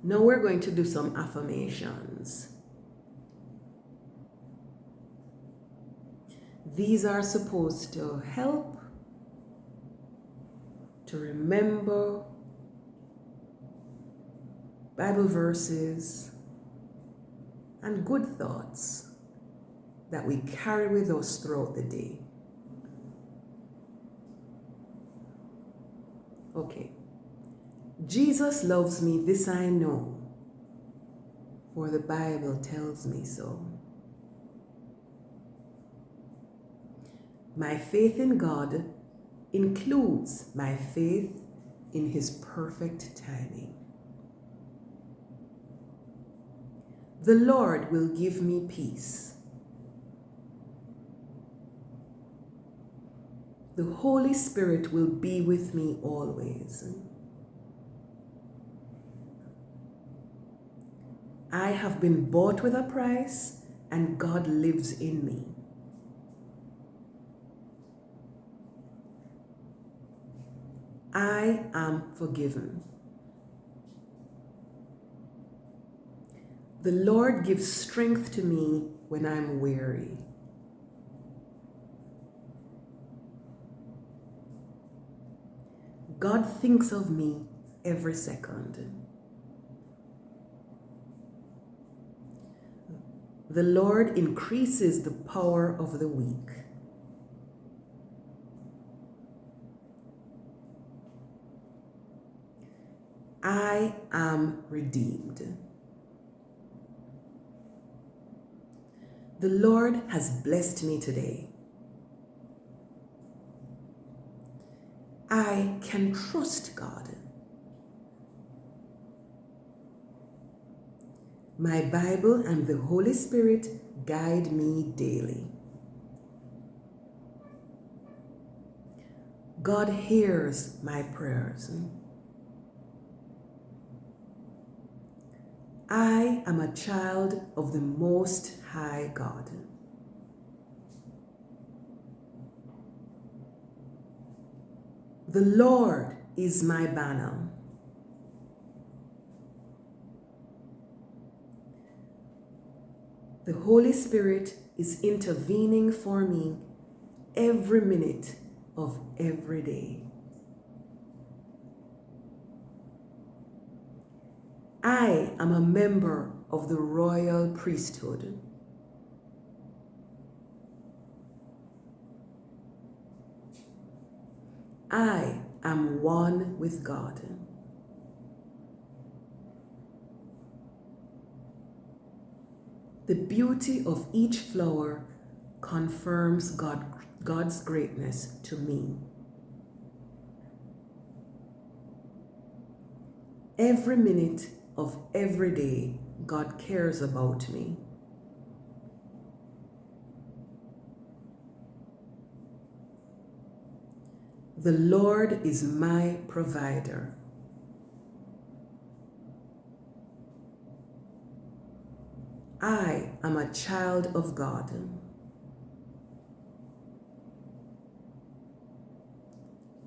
Now we're going to do some affirmations. These are supposed to help to remember Bible verses and good thoughts that we carry with us throughout the day. Okay. Jesus loves me, this I know, for the Bible tells me so. My faith in God includes my faith in His perfect timing. The Lord will give me peace. The Holy Spirit will be with me always. I have been bought with a price, and God lives in me. I am forgiven. The Lord gives strength to me when I'm weary. God thinks of me every second. The Lord increases the power of the weak. I am redeemed. The Lord has blessed me today. I can trust God. My Bible and the Holy Spirit guide me daily. God hears my prayers. I am a child of the Most High God. The Lord is my banner. The Holy Spirit is intervening for me every minute of every day. I am a member of the royal priesthood. I am one with God. The beauty of each flower confirms God's greatness to me. Every minute of every day, God cares about me. The Lord is my provider. I am a child of God.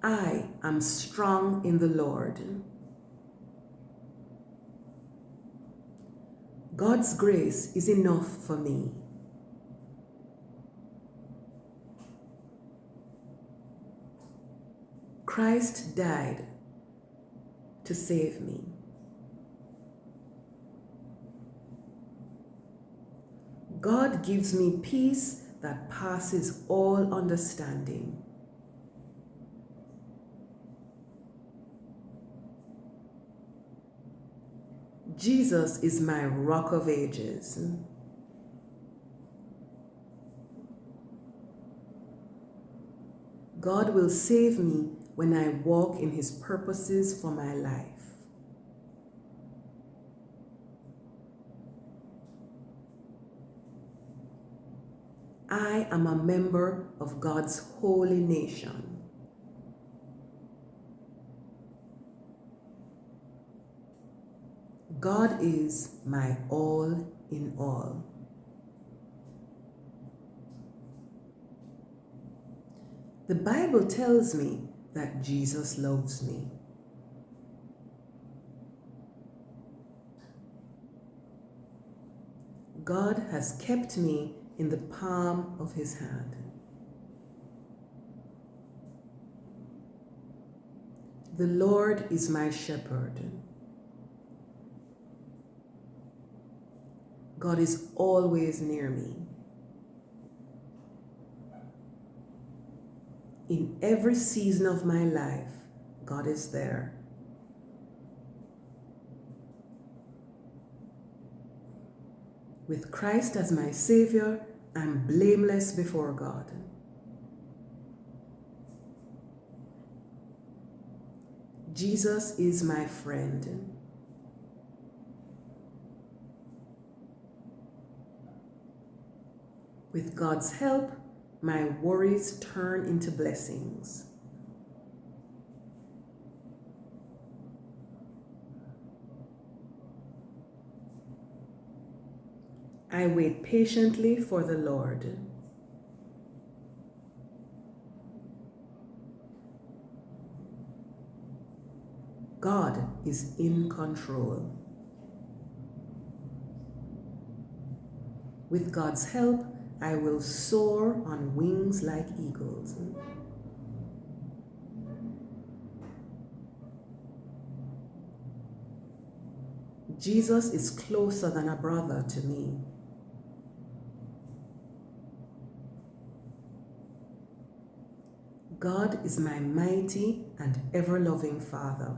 I am strong in the Lord. God's grace is enough for me. Christ died to save me. God gives me peace that passes all understanding. Jesus is my rock of ages. God will save me when I walk in His purposes for my life. I am a member of God's holy nation. God is my all in all. The Bible tells me that Jesus loves me. God has kept me in the palm of his hand. The Lord is my shepherd. God is always near me. In every season of my life, God is there. With Christ as my Savior, I'm blameless before God. Jesus is my friend. With God's help, my worries turn into blessings. I wait patiently for the Lord. God is in control. With God's help, I will soar on wings like eagles. Jesus is closer than a brother to me. God is my mighty and ever-loving Father.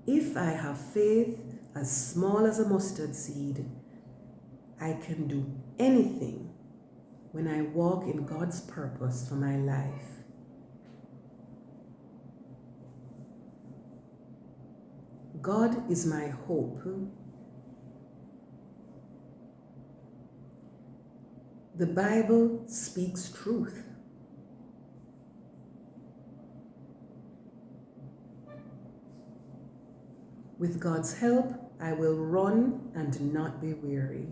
If I have faith as small as a mustard seed, I can do anything when I walk in God's purpose for my life. God is my hope. The Bible speaks truth. With God's help, I will run and not be weary.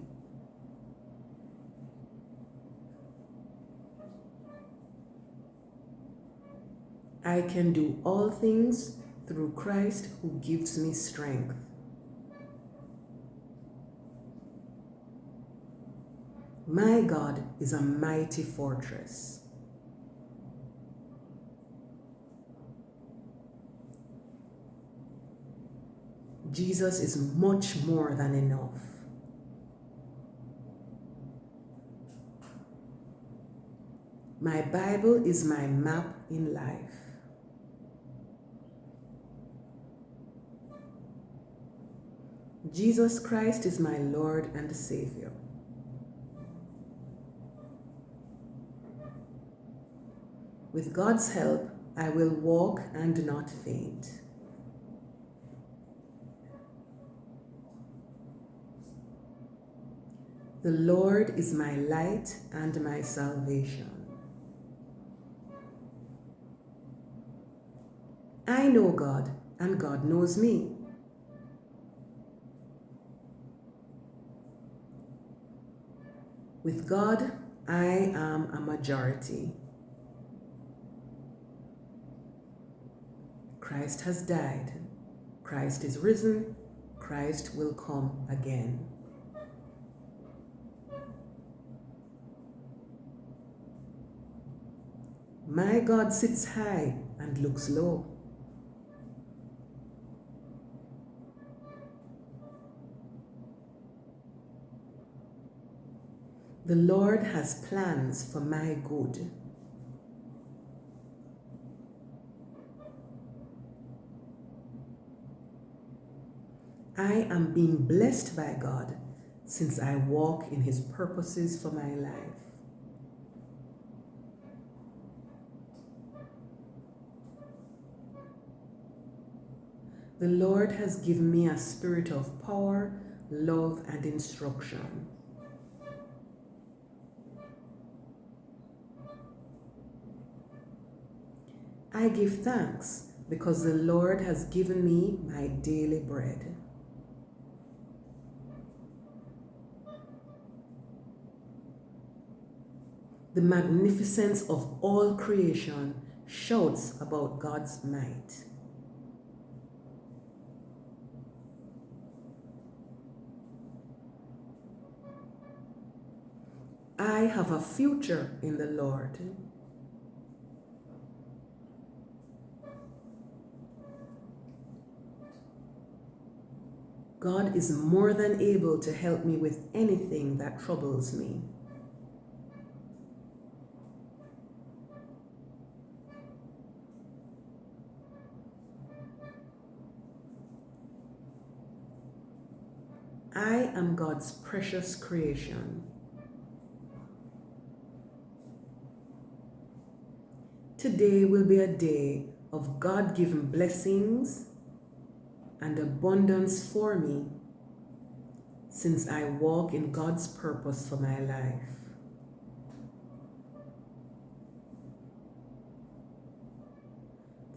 I can do all things through Christ who gives me strength. My God is a mighty fortress. Jesus is much more than enough. My Bible is my map in life. Jesus Christ is my Lord and Savior. With God's help, I will walk and not faint. The Lord is my light and my salvation. I know God, and God knows me. With God, I am a majority. Christ has died. Christ is risen. Christ will come again. My God sits high and looks low. The Lord has plans for my good. I am being blessed by God since I walk in His purposes for my life. The Lord has given me a spirit of power, love, and instruction. I give thanks because the Lord has given me my daily bread. The magnificence of all creation shouts about God's might. I have a future in the Lord. God is more than able to help me with anything that troubles me. I am God's precious creation. Today will be a day of God-given blessings and abundance for me, since I walk in God's purpose for my life.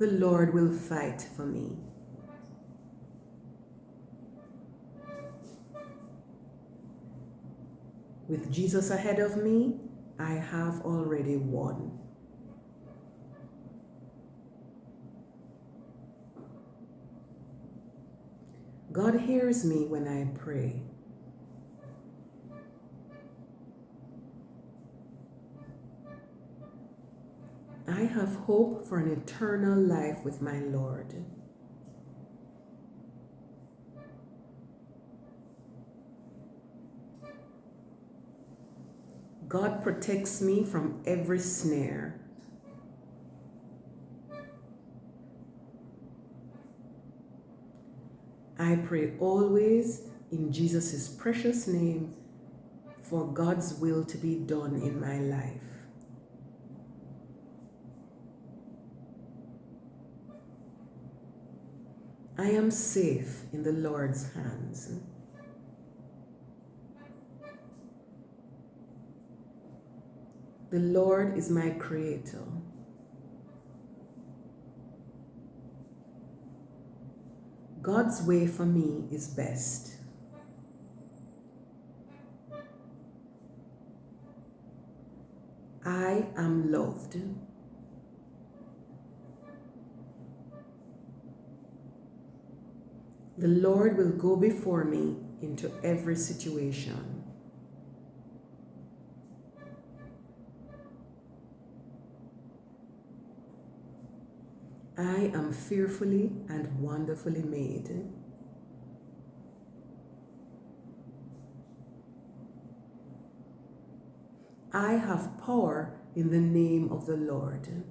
The Lord will fight for me. With Jesus ahead of me, I have already won. God hears me when I pray. I have hope for an eternal life with my Lord. God protects me from every snare. I pray always in Jesus' precious name for God's will to be done in my life. I am safe in the Lord's hands. The Lord is my creator. God's way for me is best. I am loved. The Lord will go before me into every situation. I am fearfully and wonderfully made. I have power in the name of the Lord.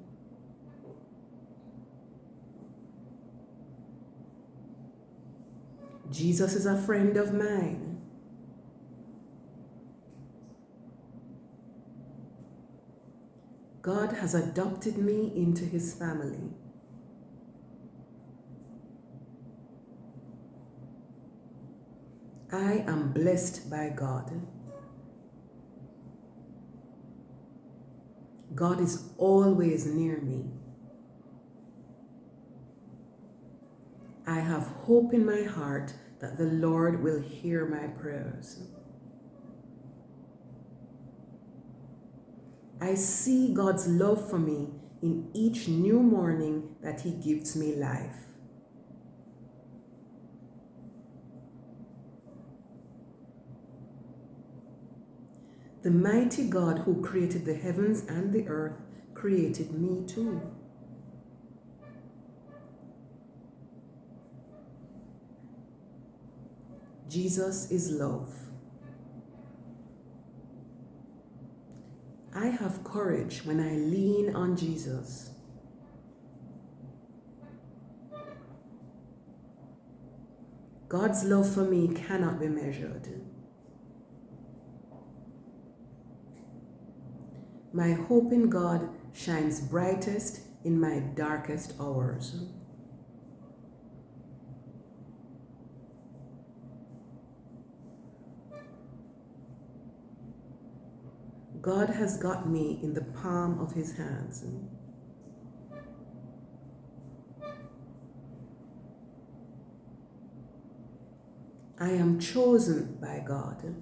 Jesus is a friend of mine. God has adopted me into his family. I am blessed by God. God is always near me. I have hope in my heart that the Lord will hear my prayers. I see God's love for me in each new morning that he gives me life. The mighty God who created the heavens and the earth created me too. Jesus is love. I have courage when I lean on Jesus. God's love for me cannot be measured. My hope in God shines brightest in my darkest hours. God has got me in the palm of his hands. I am chosen by God.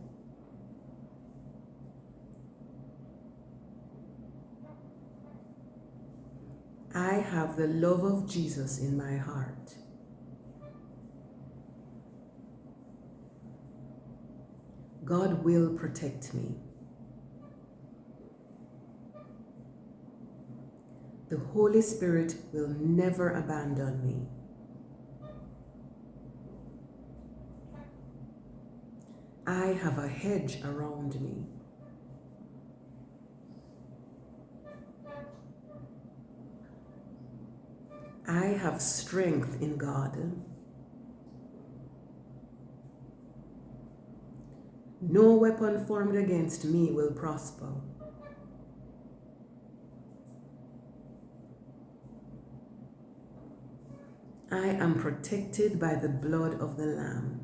I have the love of Jesus in my heart. God will protect me. The Holy Spirit will never abandon me. I have a hedge around me. I have strength in God. No weapon formed against me will prosper. I am protected by the blood of the Lamb.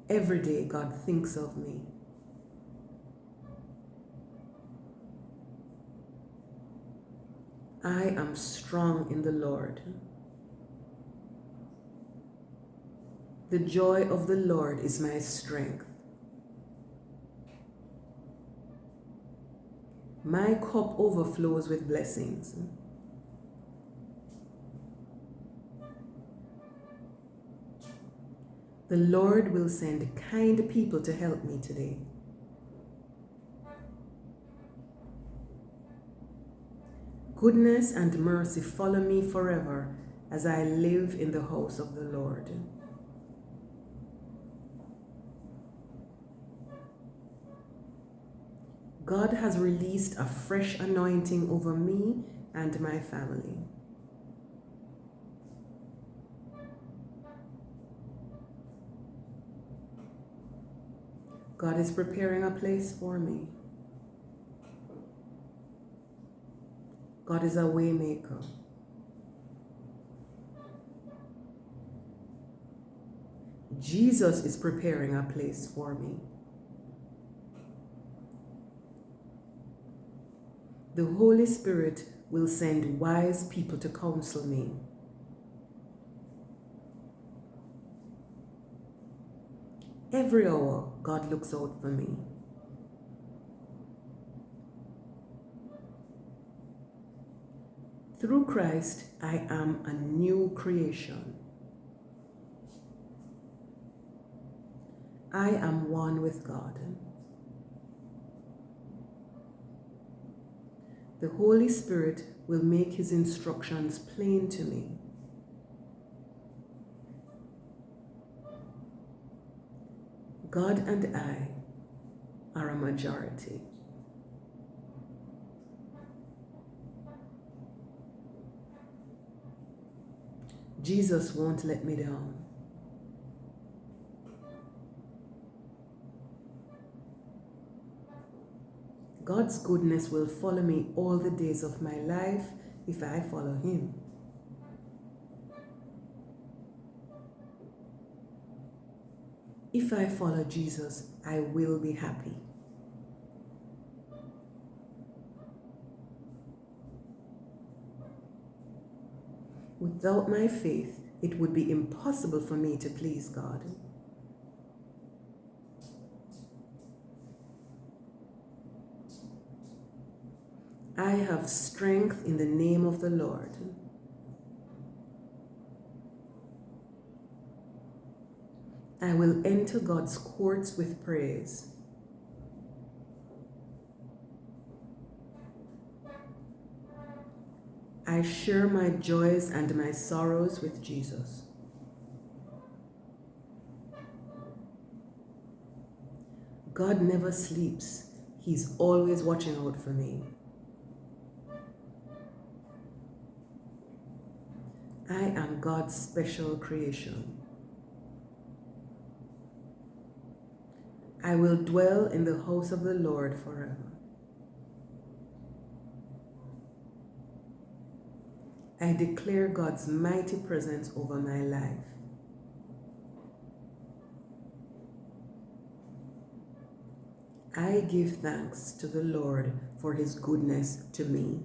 Every day God thinks of me. I am strong in the Lord. The joy of the Lord is my strength. My cup overflows with blessings. The Lord will send kind people to help me today. Goodness and mercy follow me forever as I live in the house of the Lord. God has released a fresh anointing over me and my family. God is preparing a place for me. God is a way maker. Jesus is preparing a place for me. The Holy Spirit will send wise people to counsel me. Every hour, God looks out for me. Through Christ, I am a new creation. I am one with God. The Holy Spirit will make His instructions plain to me. God and I are a majority. Jesus won't let me down. God's goodness will follow me all the days of my life if I follow Him. If I follow Jesus, I will be happy. Without my faith, it would be impossible for me to please God. I have strength in the name of the Lord. I will enter God's courts with praise. I share my joys and my sorrows with Jesus. God never sleeps. He's always watching out for me. I am God's special creation. I will dwell in the house of the Lord forever. I declare God's mighty presence over my life. I give thanks to the Lord for His goodness to me.